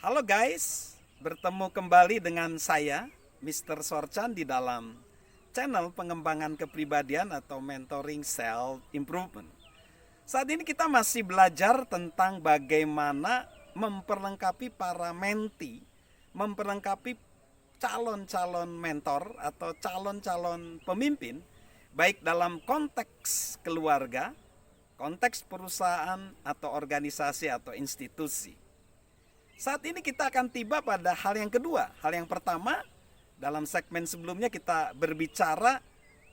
Halo guys, bertemu kembali dengan saya, Mr. Sorchan di dalam channel pengembangan kepribadian atau mentoring self improvement. Saat ini kita masih belajar tentang bagaimana memperlengkapi para menti, memperlengkapi calon-calon mentor atau calon-calon pemimpin, baik dalam konteks keluarga, konteks perusahaan atau organisasi atau institusi. Saat ini kita akan tiba pada hal yang kedua. Hal yang pertama, dalam segmen sebelumnya kita berbicara,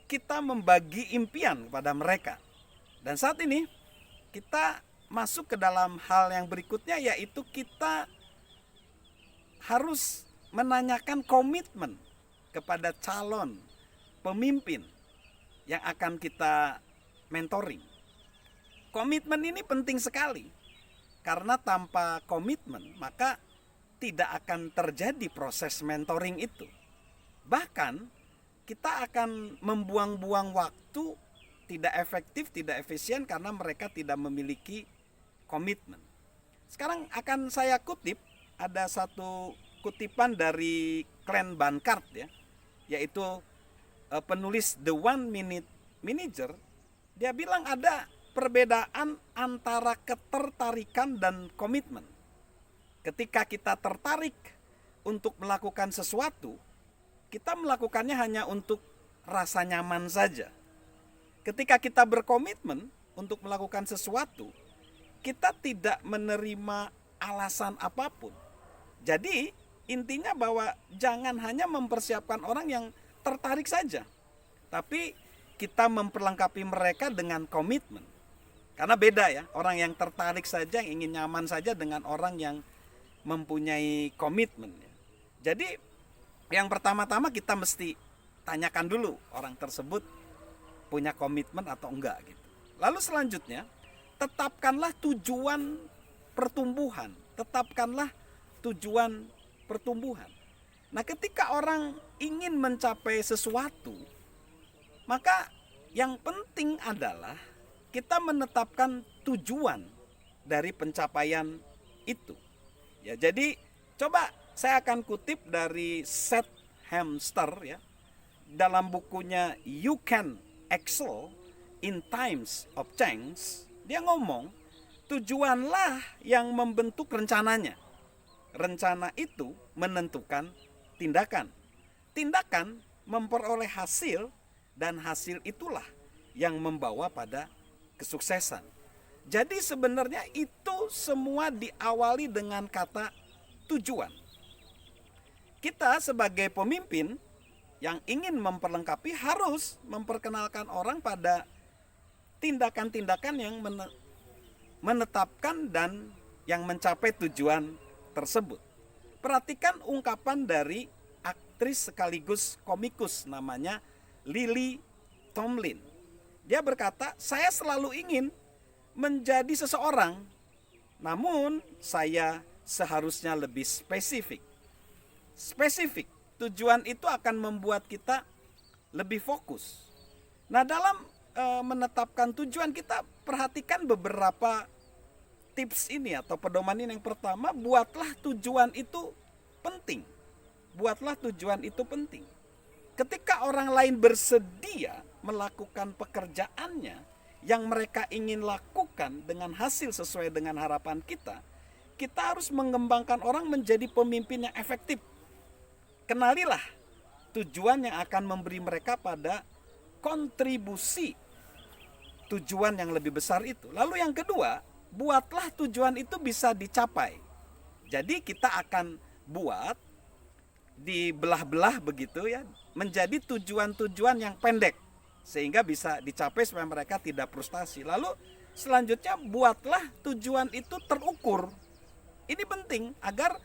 kita membagi impian kepada mereka. Dan saat ini kita masuk ke dalam hal yang berikutnya, yaitu kita harus menanyakan komitmen kepada calon pemimpin yang akan kita mentoring. Komitmen ini penting sekali. Karena tanpa komitmen, maka tidak akan terjadi proses mentoring itu. Bahkan, kita akan membuang-buang waktu, tidak efektif, tidak efisien karena mereka tidak memiliki komitmen. Sekarang akan saya kutip, ada satu kutipan dari Glenn Bankart, yaitu penulis The One Minute Manager. Dia bilang ada perbedaan antara ketertarikan dan komitmen. Ketika kita tertarik untuk melakukan sesuatu, kita melakukannya hanya untuk rasa nyaman saja. Ketika kita berkomitmen untuk melakukan sesuatu, kita tidak menerima alasan apapun. Jadi intinya bahwa jangan hanya mempersiapkan orang yang tertarik saja, tapi kita memperlengkapi mereka dengan komitmen. Karena beda ya, orang yang tertarik saja, yang ingin nyaman saja dengan orang yang mempunyai komitmen. Jadi yang pertama-tama kita mesti tanyakan dulu orang tersebut punya komitmen atau enggak gitu. Lalu selanjutnya, tetapkanlah tujuan pertumbuhan. Tetapkanlah tujuan pertumbuhan. Nah, ketika orang ingin mencapai sesuatu, maka yang penting adalah kita menetapkan tujuan dari pencapaian itu. Ya, jadi coba saya akan kutip dari Seth Hamster ya. Dalam bukunya You Can Excel in Times of Change, dia ngomong, tujuanlah yang membentuk rencananya. Rencana itu menentukan tindakan. Tindakan memperoleh hasil dan hasil itulah yang membawa pada kesuksesan. Jadi sebenarnya itu semua diawali dengan kata tujuan. Kita sebagai pemimpin yang ingin memperlengkapi harus memperkenalkan orang pada tindakan-tindakan yang menetapkan dan yang mencapai tujuan tersebut. Perhatikan ungkapan dari aktris sekaligus komikus namanya Lily Tomlin. Dia berkata, saya selalu ingin menjadi seseorang, namun saya seharusnya lebih spesifik. Spesifik, tujuan itu akan membuat kita lebih fokus. Nah, dalam menetapkan tujuan kita perhatikan beberapa tips ini atau pedoman ini. Yang pertama, buatlah tujuan itu penting. Buatlah tujuan itu penting. Ketika orang lain bersedia melakukan pekerjaannya yang mereka ingin lakukan dengan hasil sesuai dengan harapan kita, kita harus mengembangkan orang menjadi pemimpin yang efektif. Kenalilah tujuan yang akan memberi mereka pada kontribusi tujuan yang lebih besar itu. Lalu yang kedua, buatlah tujuan itu bisa dicapai. Jadi kita akan buat dibelah-belah begitu ya, menjadi tujuan-tujuan yang pendek sehingga bisa dicapai supaya mereka tidak frustasi. Lalu selanjutnya buatlah tujuan itu terukur. Ini penting agar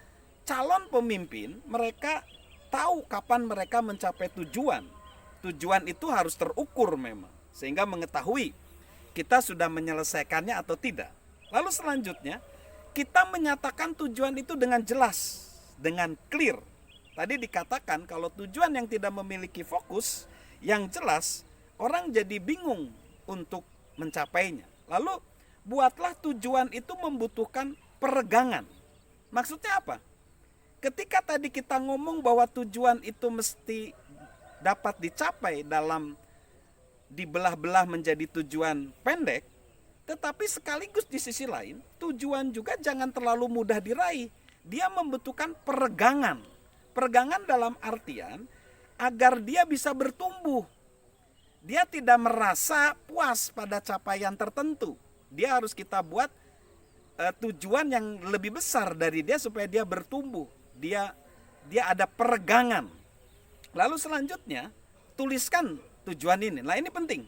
calon pemimpin mereka tahu kapan mereka mencapai tujuan. Tujuan itu harus terukur memang, sehingga mengetahui kita sudah menyelesaikannya atau tidak. Lalu selanjutnya kita menyatakan tujuan itu dengan jelas, dengan clear. Tadi dikatakan kalau tujuan yang tidak memiliki fokus yang jelas, orang jadi bingung untuk mencapainya. Lalu buatlah tujuan itu membutuhkan peregangan. Maksudnya apa? Ketika tadi kita ngomong bahwa tujuan itu mesti dapat dicapai dalam dibelah-belah menjadi tujuan pendek, tetapi sekaligus di sisi lain tujuan juga jangan terlalu mudah diraih. Dia membutuhkan peregangan. Peregangan dalam artian agar dia bisa bertumbuh. Dia tidak merasa puas pada capaian tertentu. Dia harus kita buat tujuan yang lebih besar dari dia supaya dia bertumbuh. Dia ada peregangan. Lalu selanjutnya tuliskan tujuan ini. Nah, ini penting.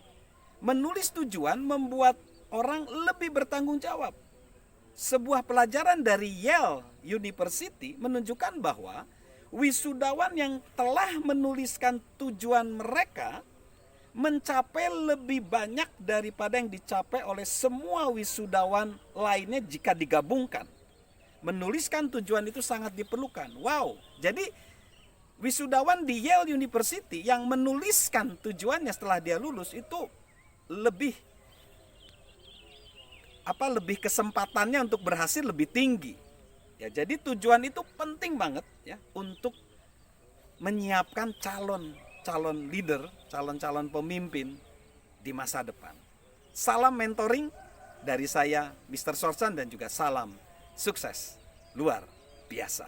Menulis tujuan membuat orang lebih bertanggung jawab. Sebuah pelajaran dari Yale University menunjukkan bahwa wisudawan yang telah menuliskan tujuan mereka mencapai lebih banyak daripada yang dicapai oleh semua wisudawan lainnya jika digabungkan. Menuliskan tujuan itu sangat diperlukan. Wow, jadi wisudawan di Yale University yang menuliskan tujuannya setelah dia lulus itu lebih kesempatannya untuk berhasil lebih tinggi. Ya, jadi tujuan itu penting banget ya untuk menyiapkan calon leader, calon pemimpin di masa depan. Salam mentoring dari saya Mr. Sorsan dan juga salam sukses luar biasa.